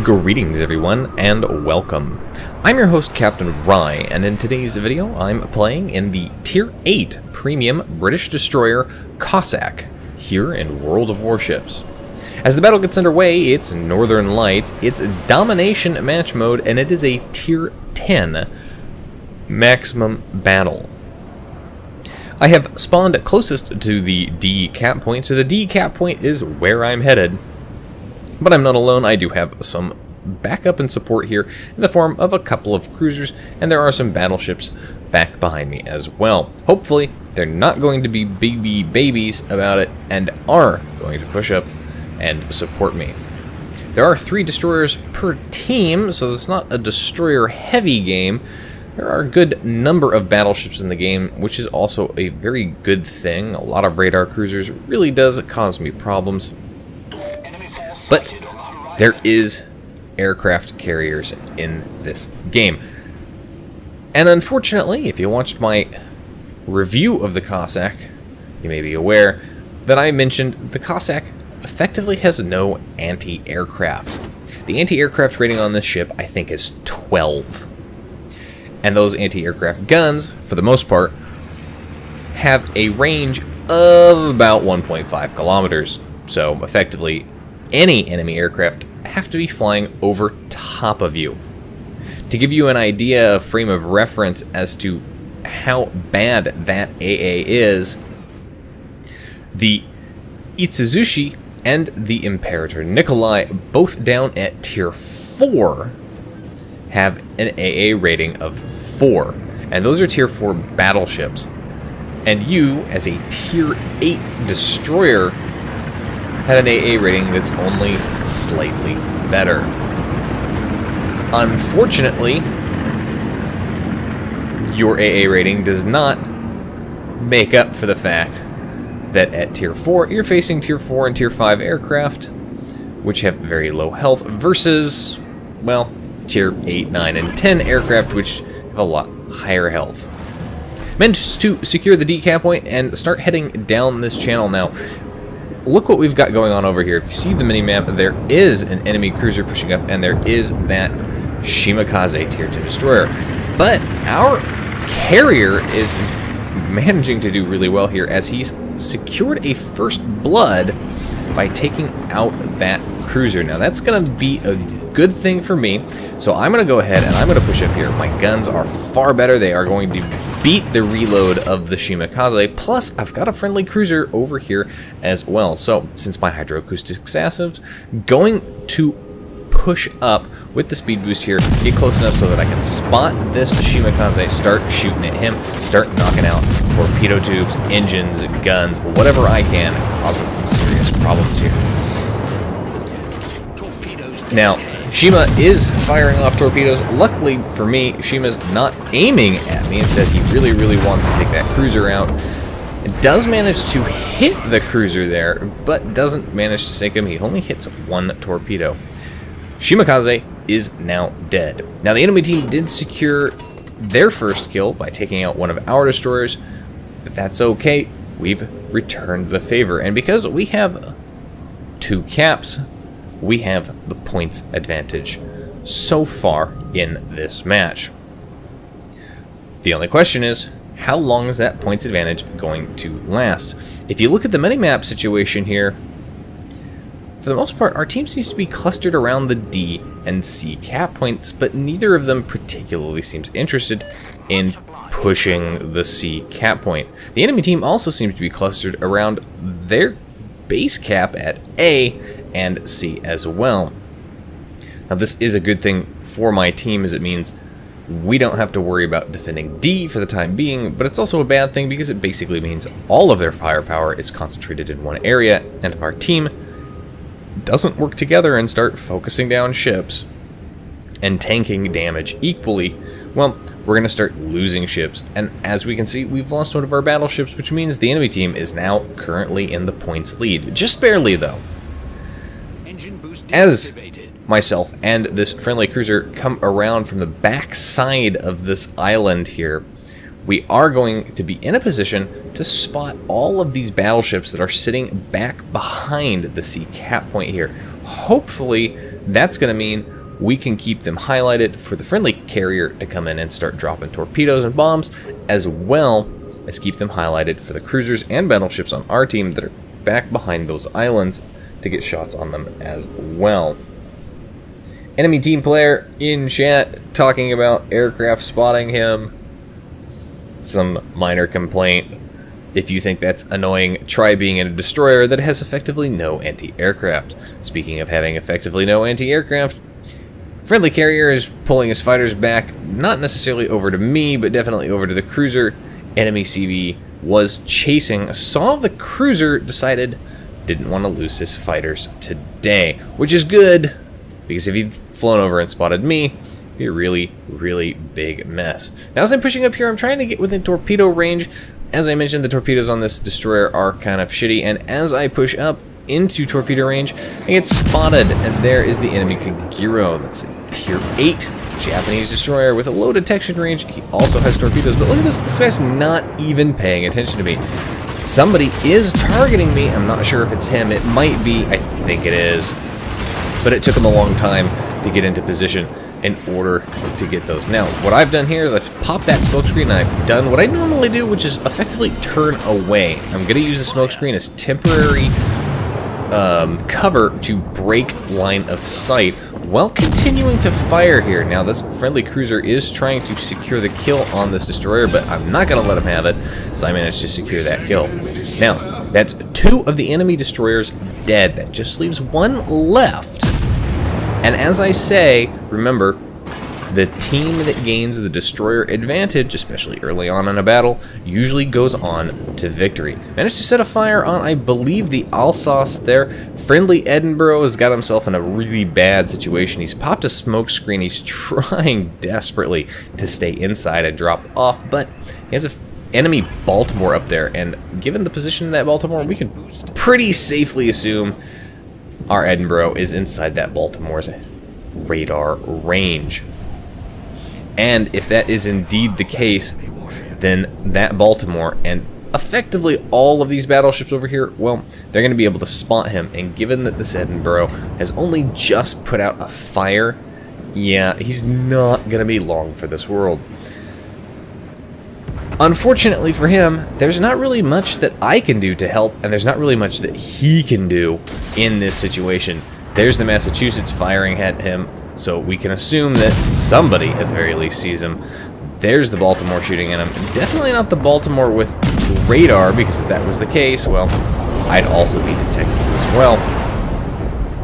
Greetings everyone, and welcome. I'm your host Captain Rye, and in today's video I'm playing in the Tier 8 Premium British Destroyer Cossack here in World of Warships. As the battle gets underway, it's Northern Lights, it's Domination Match Mode, and it is a Tier 10 Maximum Battle. I have spawned closest to the D cap point, so the D cap point is where I'm headed. But I'm not alone. I do have some backup and support here in the form of a couple of cruisers, and there are some battleships back behind me as well. Hopefully, they're not going to be babies about it and are going to push up and support me. There are 3 destroyers per team, so it's not a destroyer-heavy game. There are a good number of battleships in the game, which is also a very good thing. A lot of radar cruisers really does cause me problems. But there is aircraft carriers in this game. And unfortunately, if you watched my review of the Cossack, you may be aware that I mentioned the Cossack effectively has no anti-aircraft. The anti-aircraft rating on this ship, I think, is 12. And those anti-aircraft guns, for the most part, have a range of about 1.5 kilometers. So, effectively, any enemy aircraft have to be flying over top of you. To give you an idea, a frame of reference as to how bad that AA is, the Itsuzushi and the Imperator Nikolai, both down at Tier 4, have an AA rating of 4. And those are Tier 4 battleships. And you, as a Tier 8 destroyer, have an AA rating that's only slightly better. Unfortunately, your AA rating does not make up for the fact that at Tier 4, you're facing Tier 4 and Tier 5 aircraft, which have very low health, versus, well, Tier 8, 9, and 10 aircraft, which have a lot higher health. Managed to secure the decap point and start heading down this channel now. Look what we've got going on over here. If you see the minimap, there is an enemy cruiser pushing up, and there is that Shimakaze Tier 2 destroyer. But our carrier is managing to do really well here, as he's secured a first blood by taking out that cruiser. Now that's going to be a good thing for me, so I'm going to go ahead and I'm going to push up here. My guns are far better. They are going to beat the reload of the Shimakaze, plus I've got a friendly cruiser over here as well. So since my hydroacoustic passives, going to push up with the speed boost here, get close enough so that I can spot this Shimakaze, start shooting at him, start knocking out torpedo tubes, engines, guns, whatever I can, causing some serious problems here. Now, Shima is firing off torpedoes. Luckily for me, Shima's not aiming at me. Instead, he really wants to take that cruiser out. It does manage to hit the cruiser there, but doesn't manage to sink him. He only hits 1 torpedo. Shimakaze is now dead. Now, the enemy team did secure their first kill by taking out one of our destroyers, but that's okay. We've returned the favor. And because we have 2 caps, we have the points advantage so far in this match. The only question is, how long is that points advantage going to last? If you look at the minimap situation here, for the most part, our team seems to be clustered around the D and C cap points, but neither of them particularly seems interested in pushing the C cap point. The enemy team also seems to be clustered around their base cap at A and C as well. Now this is a good thing for my team, as it means we don't have to worry about defending D for the time being, but it's also a bad thing because it basically means all of their firepower is concentrated in one area, and if our team doesn't work together and start focusing down ships and tanking damage equally, well, we're going to start losing ships. And as we can see, we've lost one of our battleships, which means the enemy team is now currently in the points lead. Just barely, though. As myself and this friendly cruiser come around from the back side of this island here, we are going to be in a position to spot all of these battleships that are sitting back behind the sea cap point here. Hopefully that's going to mean we can keep them highlighted for the friendly carrier to come in and start dropping torpedoes and bombs, as well as keep them highlighted for the cruisers and battleships on our team that are back behind those islands to get shots on them as well. Enemy team player in chat talking about aircraft spotting him. Some minor complaint. If you think that's annoying, try being in a destroyer that has effectively no anti-aircraft. Speaking of having effectively no anti-aircraft, friendly carrier is pulling his fighters back, not necessarily over to me, but definitely over to the cruiser. Enemy CV was chasing, saw the cruiser, decided didn't want to lose his fighters today, which is good, because if he'd flown over and spotted me, it'd be a really, really big mess. Now, as I'm pushing up here, I'm trying to get within torpedo range. As I mentioned, the torpedoes on this destroyer are kind of shitty, and as I push up into torpedo range, I get spotted, and there is the enemy Kagero. That's a Tier 8 Japanese destroyer with a low detection range. He also has torpedoes, but look at this guy's not even paying attention to me. Somebody is targeting me. I'm not sure if it's him. It might be. I think it is. But it took him a long time to get into position in order to get those. Now, what I've done here is I've popped that smokescreen, and I've done what I normally do, which is effectively turn away. I'm going to use the smokescreen as temporary cover to break line of sight while continuing to fire here. Now, this friendly cruiser is trying to secure the kill on this destroyer, but I'm not going to let him have it, so I managed to secure that kill. Now, that's 2 of the enemy destroyers dead. That just leaves 1 left. And as I say, remember, the team that gains the destroyer advantage, especially early on in a battle, usually goes on to victory. Managed to set a fire on, I believe, the Alsace there. Friendly Edinburgh has got himself in a really bad situation. He's popped a smoke screen. He's trying desperately to stay inside and drop off, but he has an enemy Baltimore up there, and given the position of that Baltimore, we can pretty safely assume our Edinburgh is inside that Baltimore's radar range. And if that is indeed the case, then that Baltimore and effectively all of these battleships over here, well, they're going to be able to spot him. And given that this Edinburgh has only just put out a fire, yeah, he's not going to be long for this world. Unfortunately for him, there's not really much that I can do to help, and there's not really much that he can do in this situation. There's the Massachusetts firing at him, so we can assume that somebody at the very least sees him. There's the Baltimore shooting at him. Definitely not the Baltimore with radar, because if that was the case, well, I'd also be detected as well.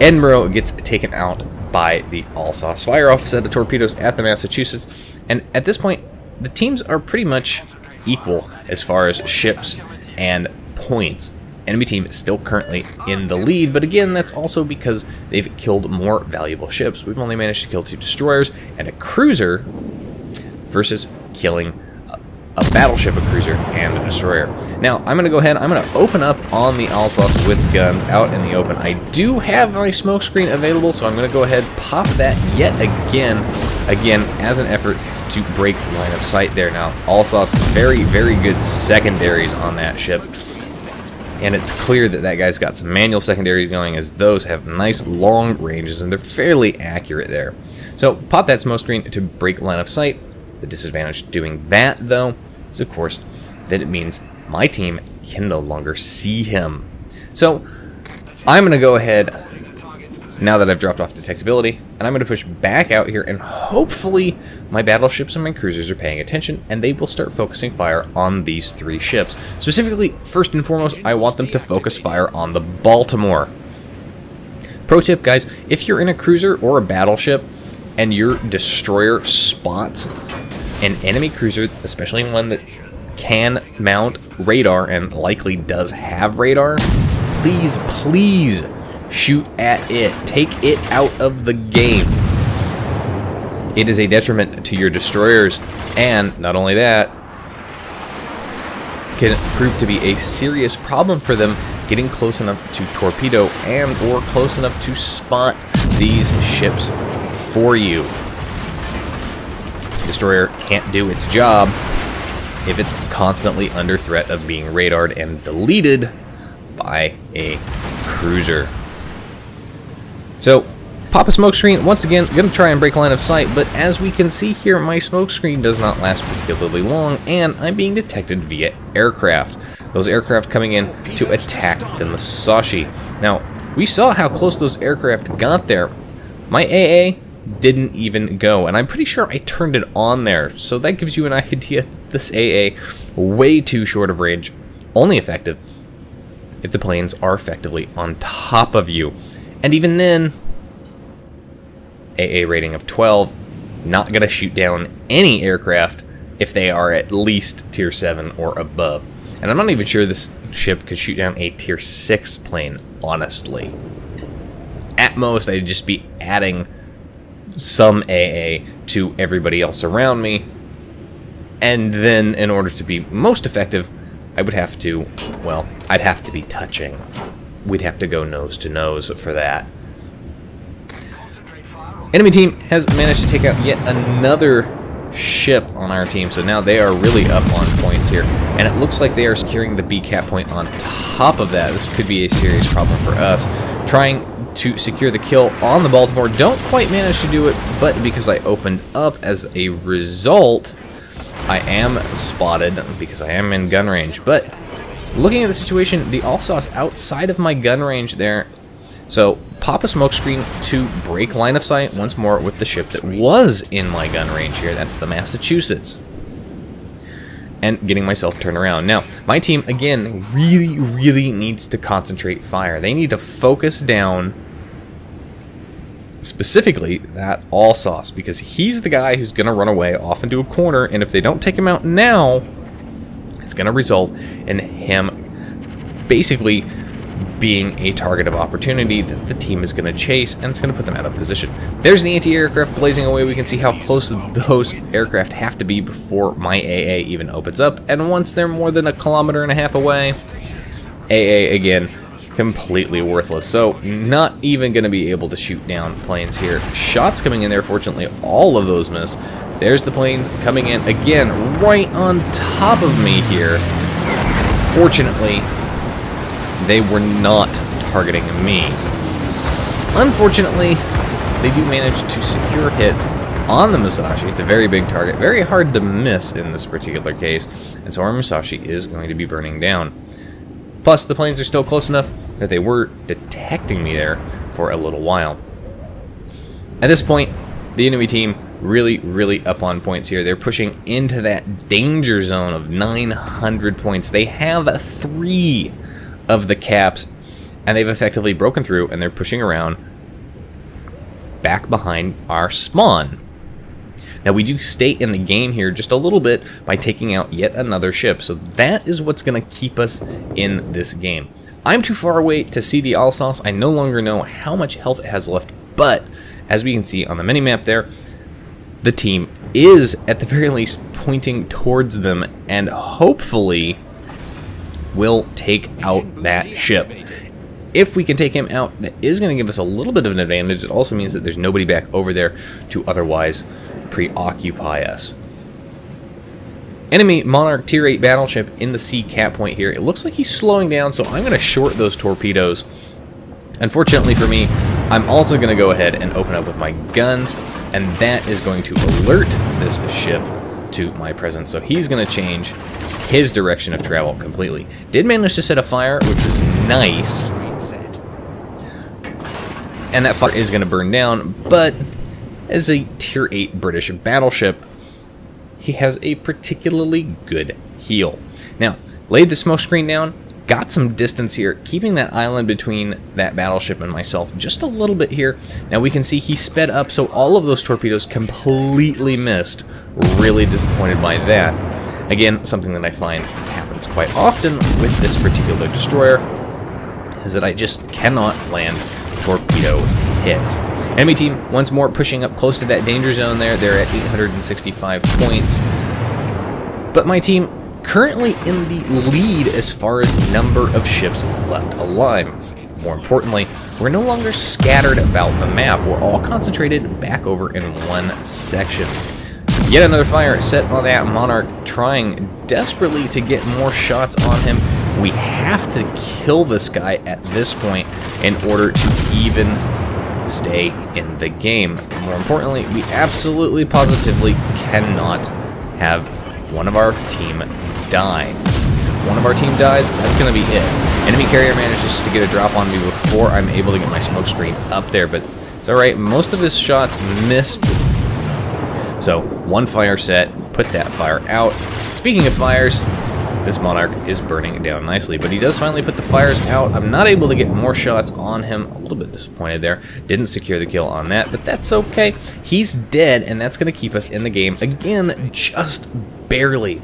Edinburgh gets taken out by the Alsace. Fire off a set of torpedoes at the Massachusetts, and at this point, the teams are pretty much equal as far as ships and points. Enemy team is still currently in the lead, but again, that's also because they've killed more valuable ships. We've only managed to kill 2 destroyers and a cruiser versus killing a battleship, a cruiser, and a destroyer. Now, I'm going to go ahead, I'm going to open up on the Alsace with guns out in the open. I do have my smoke screen available, so I'm going to go ahead, pop that yet again, as an effort to break line of sight there. Now, Alsace, very, very good secondaries on that ship. And it's clear that that guy's got some manual secondaries going, as those have nice long ranges and they're fairly accurate there. So pop that smoke screen to break line of sight. The disadvantage doing that, though, is of course that it means my team can no longer see him. So I'm going to go ahead, now that I've dropped off detectability, and I'm going to push back out here, and hopefully my battleships and my cruisers are paying attention, and they will start focusing fire on these 3 ships. Specifically, first and foremost, I want them to focus fire on the Baltimore. Pro tip, guys, if you're in a cruiser or a battleship, and your destroyer spots an enemy cruiser, especially one that can mount radar and likely does have radar, please, please shoot at it. Take it out of the game. It is a detriment to your destroyers, and not only that, can prove to be a serious problem for them getting close enough to torpedo and or close enough to spot these ships for you. Destroyer can't do its job if it's constantly under threat of being radared and deleted by a cruiser. So Pop a smoke screen. Once again, going to try and break line of sight, but as we can see here, my smoke screen does not last particularly long, and I'm being detected via aircraft. Those aircraft coming in to attack the Musashi. Now, we saw how close those aircraft got there. My AA didn't even go, and I'm pretty sure I turned it on there, so that gives you an idea. This AA, way too short of range, only effective if the planes are effectively on top of you. And even then, AA rating of 12, not going to shoot down any aircraft if they are at least tier 7 or above. And I'm not even sure this ship could shoot down a tier 6 plane, honestly. At most, I'd just be adding some AA to everybody else around me. And then, in order to be most effective, I would have to, well, I'd have to be touching. We'd have to go nose to nose for that. Enemy team has managed to take out yet another ship on our team, so now they are really up on points here, and it looks like they are securing the B cap point on top of that. This could be a serious problem for us. Trying to secure the kill on the Baltimore, don't quite manage to do it, but because I opened up as a result, I am spotted because I am in gun range. But looking at the situation, the Alsace outside of my gun range there, so pop a smoke screen to break line of sight once more with the ship that was in my gun range here. That's the Massachusetts. And getting myself turned around. Now, my team, again, really needs to concentrate fire. They need to focus down specifically that Alsace, because he's the guy who's going to run away off into a corner, and if they don't take him out now, it's going to result in him basically being a target of opportunity that the team is going to chase, and it's going to put them out of position. There's the anti-aircraft blazing away. We can see how close those aircraft have to be before my AA even opens up, and once they're more than 1.5 kilometers away, AA again completely worthless. So not even going to be able to shoot down planes here. Shots coming in there, fortunately all of those miss. There's the planes coming in again right on top of me here. Fortunately, they were not targeting me. Unfortunately, they do manage to secure hits on the Musashi. It's a very big target, very hard to miss in this particular case, and so our Musashi is going to be burning down. Plus, the planes are still close enough that they were detecting me there for a little while. At this point, the enemy team really up on points here. They're pushing into that danger zone of 900 points. They have 3 of the caps, and they've effectively broken through, and they're pushing around back behind our spawn. Now, we do stay in the game here just a little bit by taking out yet another ship, so that is what's going to keep us in this game. I'm too far away to see the Alsace. I no longer know how much health it has left, but as we can see on the minimap there, the team is at the very least pointing towards them, and hopefully will take out that ship. If we can take him out, that is going to give us a little bit of an advantage. It also means that there's nobody back over there to otherwise preoccupy us. Enemy Monarch Tier 8 battleship in the C cap point here. It looks like he's slowing down, so I'm going to short those torpedoes. Unfortunately for me, I'm also going to go ahead and open up with my guns, and that is going to alert this ship to my presence. So he's going to change his direction of travel completely. Did manage to set a fire, which was nice. And that fire is going to burn down, but as a Tier 8 British battleship, he has a particularly good heal. Now, laid the smoke screen down, got some distance here, keeping that island between that battleship and myself just a little bit here. Now we can see he sped up, so all of those torpedoes completely missed. Really disappointed by that. Again, something that I find happens quite often with this particular destroyer is that I just cannot land torpedo hits. Enemy team, once more, pushing up close to that danger zone there. They're at 865 points. But my team currently in the lead as far as number of ships left alive. More importantly, we're no longer scattered about the map. We're all concentrated back over in one section. Yet another fire set on that Monarch, trying desperately to get more shots on him. We have to kill this guy at this point in order to even stay in the game. More importantly, we absolutely positively cannot have one of our team die. Because if one of our team dies, that's going to be it. Enemy carrier manages to get a drop on me before I'm able to get my smoke screen up there, but it's alright. Most of his shots missed. So, one fire set, put that fire out. Speaking of fires, this Monarch is burning down nicely, but he does finally put the fires out. I'm not able to get more shots on him. A little bit disappointed there. Didn't secure the kill on that, but that's okay. He's dead, and that's going to keep us in the game. Again, just barely.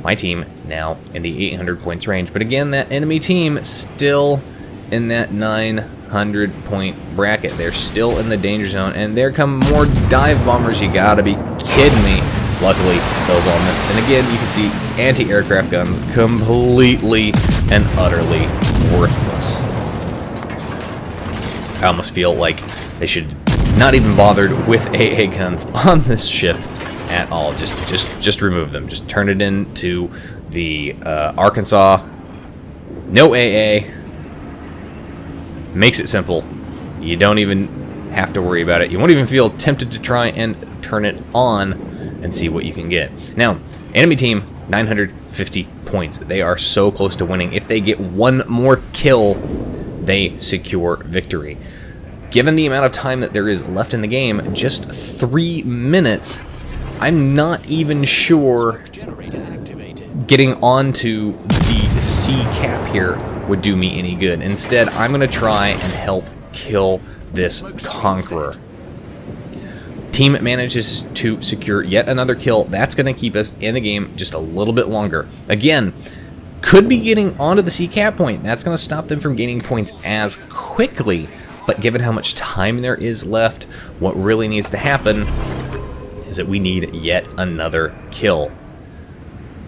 My team now in the 800 points range, but again, that enemy team still in that 900 point bracket. They're still in the danger zone, and there come more dive bombers. You gotta be kidding me. Luckily, those all missed. And again, you can see anti-aircraft guns completely and utterly worthless. I almost feel like they should not even bothered with AA guns on this ship at all. Just remove them. Just turn it into the Arkansas. No AA. Makes it simple. You don't even have to worry about it. You won't even feel tempted to try and turn it on and see what you can get. Now, enemy team, 950 points. They are so close to winning. If they get one more kill, they secure victory. Given the amount of time that there is left in the game, just 3 minutes, I'm not even sure getting onto the C cap here would do me any good. Instead, I'm going to try and help kill this Conqueror. Team manages to secure yet another kill. That's going to keep us in the game just a little bit longer. Again, could be getting onto the C cap point. That's going to stop them from gaining points as quickly. But given how much time there is left, what really needs to happen is that we need yet another kill.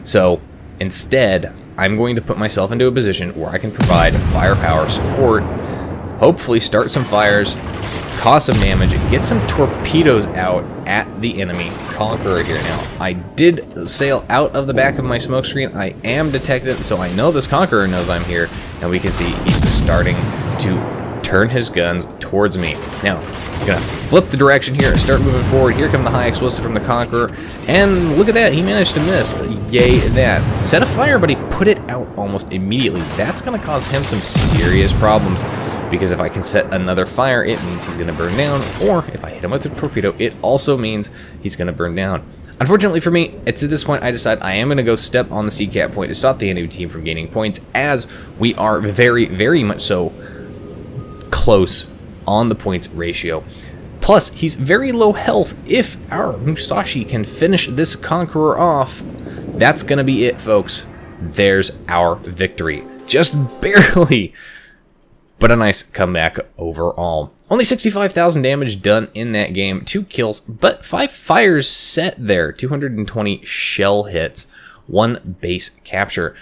So instead, I'm going to put myself into a position where I can provide firepower support, hopefully start some fires, cause some damage, and get some torpedoes out at the enemy Conqueror here. Now, I did sail out of the back of my smoke screen. I am detected, so I know this Conqueror knows I'm here, and we can see he's starting to turn his guns towards me. Now, I'm gonna flip the direction here and start moving forward. Here come the high explosive from the Conqueror, and look at that, he managed to miss. Yay that. Set a fire, but he put it out almost immediately. That's gonna cause him some serious problems, because if I can set another fire, it means he's gonna burn down, or if I hit him with a torpedo, it also means he's gonna burn down. Unfortunately for me, it's at this point I decide I am going to go step on the C cap point to stop the enemy team from gaining points, as we are very, very much so close on the points ratio. Plus, he's very low health. If our Musashi can finish this Conqueror off, that's going to be it, folks. There's our victory. Just barely, but a nice comeback overall. Only 65,000 damage done in that game, 2 kills, but 5 fires set there, 220 shell hits, 1 base capture.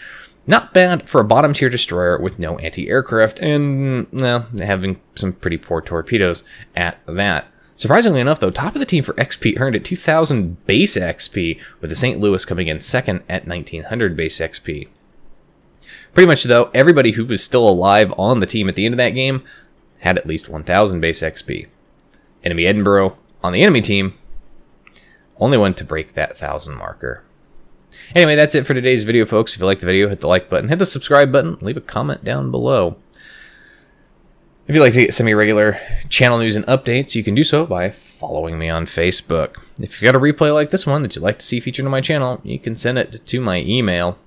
Not bad for a bottom tier destroyer with no anti-aircraft and, well, having some pretty poor torpedoes at that. Surprisingly enough, though, top of the team for XP earned at 2,000 base XP, with the St. Louis coming in second at 1,900 base XP. Pretty much, though, everybody who was still alive on the team at the end of that game had at least 1,000 base XP. Enemy Edinburgh, on the enemy team, only one to break that 1,000 marker. Anyway, that's it for today's video, folks. If you liked the video, hit the like button, hit the subscribe button, leave a comment down below. If you'd like to get some irregular channel news and updates, you can do so by following me on Facebook. If you've got a replay like this one that you'd like to see featured on my channel, you can send it to my email.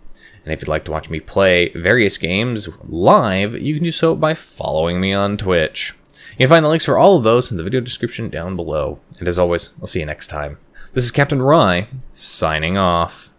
And if you'd like to watch me play various games live, you can do so by following me on Twitch. You can find the links for all of those in the video description down below. And as always, I'll see you next time. This is Captain Rye, signing off.